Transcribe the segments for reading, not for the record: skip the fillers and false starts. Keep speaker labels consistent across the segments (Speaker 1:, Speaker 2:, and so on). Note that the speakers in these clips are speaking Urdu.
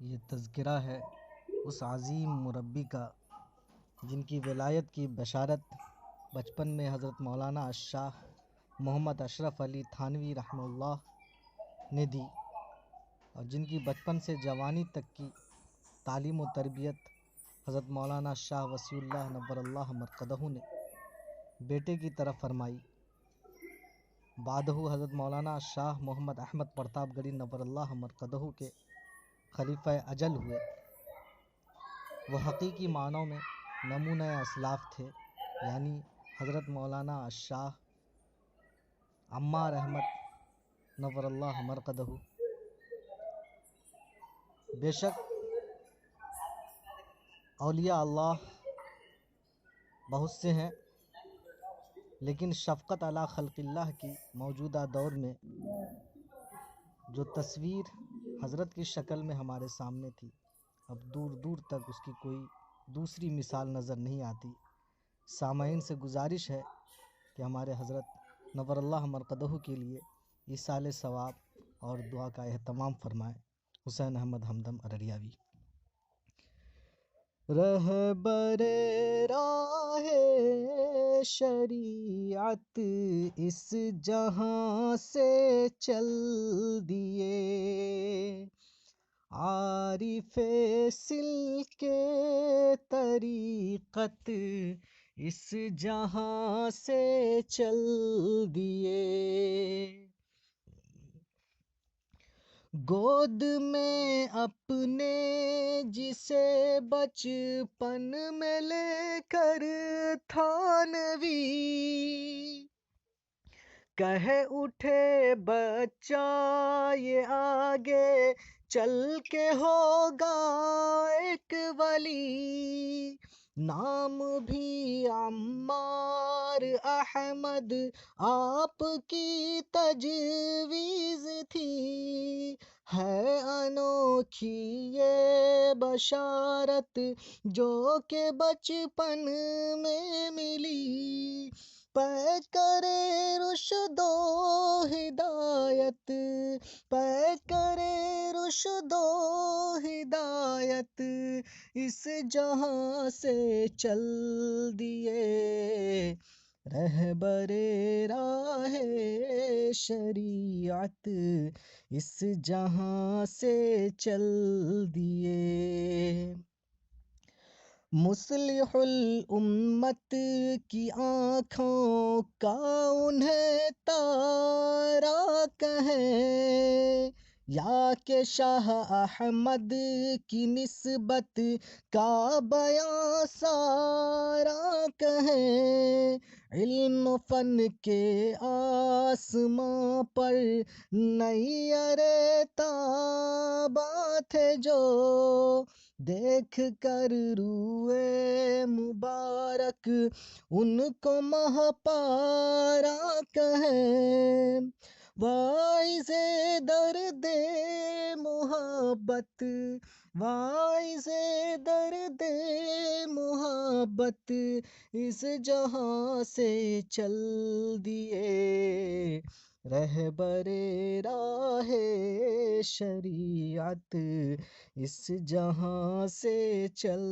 Speaker 1: یہ تذکرہ ہے اس عظیم مربی کا جن کی ولایت کی بشارت بچپن میں حضرت مولانا الشاہ محمد اشرف علی تھانوی رحمہ اللہ نے دی، اور جن کی بچپن سے جوانی تک کی تعلیم و تربیت حضرت مولانا شاہ وصی اللہ نور اللہ مرقدہ نے بیٹے کی طرف فرمائی۔ بعدہ حضرت مولانا شاہ محمد احمد پرتاپ گڑھی نور اللہ مرقدہ کے خلیفہ اجل ہوئے۔ وہ حقیقی معنوں میں نمونہ اسلاف تھے، یعنی حضرت مولانا شاہ عمار احمد نور اللہ مرقدہ۔ بے شک اولیاء اللہ بہت سے ہیں، لیکن شفقت علی خلق اللہ کی موجودہ دور میں جو تصویر حضرت کی شکل میں ہمارے سامنے تھی، اب دور دور تک اس کی کوئی دوسری مثال نظر نہیں آتی۔ سامعین سے گزارش ہے کہ ہمارے حضرت نور اللہ مرقدہ کے لیے ایصال ثواب اور دعا کا اہتمام فرمائیں۔ حسین احمد ہمدم ارریاوی۔ رہبر راہ شریعت اس جہاں سے چل دیے، عارف سلک طریقت اس جہاں سے چل دیے، گود میں اپنے جسے بچپن میں لے کر تھانوی، کہہ اٹھے بچہ یہ آگے چل کے ہوگا ایک ولی، نام بھی عمار احمد آپ کی تجویز تھی، ہے انوکھی یہ بشارت جو کہ بچپن میں ملی، پے کرے رشد و ہدایت، پے کرے رشد و ہدایت اس جہاں سے چل دیے، رہبر راہ شریعت اس جہاں سے چل دیے، مصلح الامت کی آنکھوں کا انہیں تارا کہیں، یا کہ شاہ احمد کی نسبت کا بیاں سارا کہیں، علم و فن کے آسماں پر نیر تاباں تھے جو، دیکھ کر روئے مبارک ان کو ماہ پارا کہیں، واعظ درد محبت، واعظ درد محبت اس جہاں سے چل دیے، رہبر راہ شریعت اس جہاں سے چل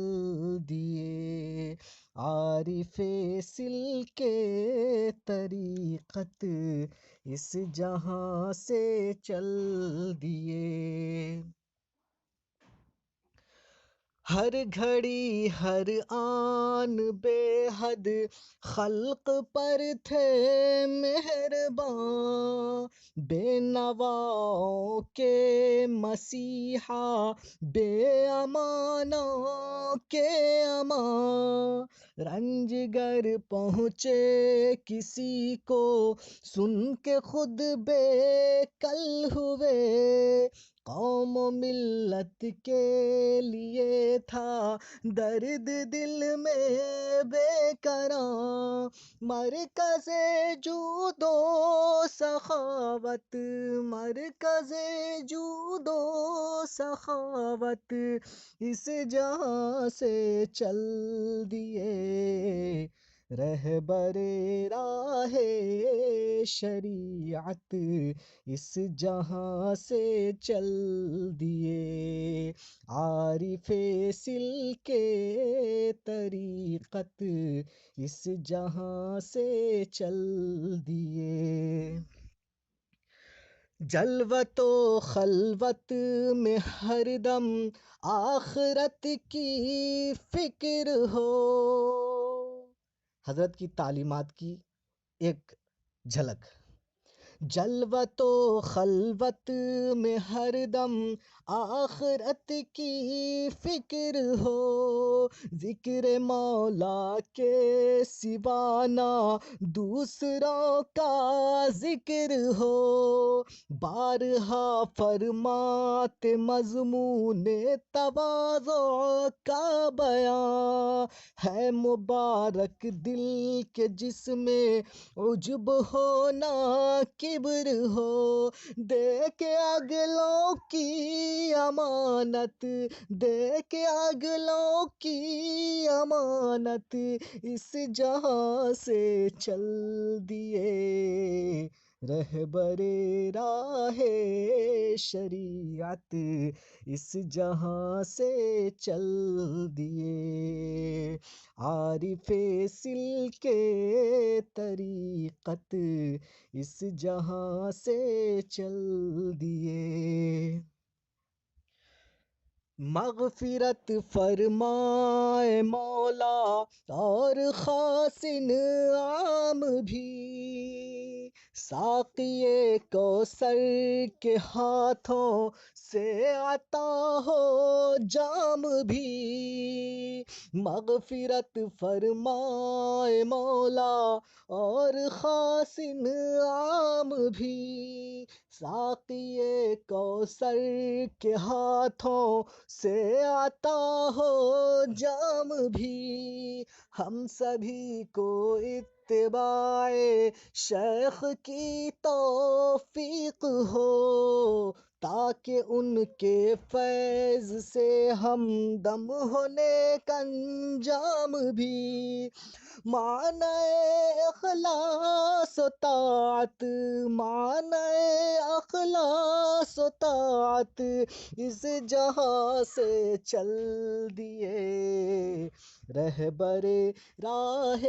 Speaker 1: دیے، عارف سلک طریقت اس جہاں سے چل دیے، ہر گھڑی ہر آن بے حد خلق پر تھے مہرباں، بے نواؤں کے مسیحا بے امانوں کے امان، رنج گر پہنچے کسی کو سن کے خود بے کل ہوئے، قوم و ملت کے لیے تھا درد دل میں بے کراں، مرکز جود و سخاوت، مرکز جود و سخاوت اس جہاں سے چل دیے، رہبر راہ شریعت اس جہاں سے چل دیے، عارف سلک طریقت اس جہاں سے چل دیے۔ جلوت و خلوت میں ہر دم آخرت کی فکر ہو۔ حضرت کی تعلیمات کی ایک جھلک۔ جلوت و خلوت میں ہر دم آخرت کی فکر ہو، ذکر مولا کے سوا نہ دوسروں کا ذکر ہو، بارہا فرماتے مضمون تواضع کا بیان ہے، مبارک دل کے جس میں عجب ہونا کبر ہو، دے کے اگلوں کی امانت، دے کے اگلوں کی امانت اس جہاں سے چل دیے، رہبر راہ شریعت اس جہاں سے چل دیے، عارف سلک طریقت اس جہاں سے چل دیے۔ مغفرت فرمائے مولا اور خاص انعام بھی، ساقی کوثر کے ہاتھوں سے عطا ہو جام بھی، مغفرت فرمائے مولا اور خاص انعام بھی، ساقی کوثر کے ہاتھوں سے عطا ہو جام بھی، ہم سبھی کو اتباع شیخ کی توفیق ہو، تاکہ ان کے فیض سے ہم دم ہو نیک انجام بھی، معنی اخلاص و طاعت، معنی اخلاص و طاعت اس جہاں سے چل دیے، رہبر راہ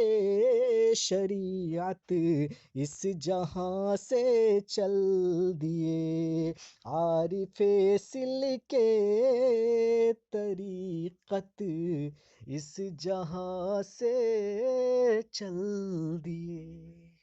Speaker 1: شریعت اس جہاں سے چل دیے، عارف سلک طریقت اس جہاں سے چل دیے۔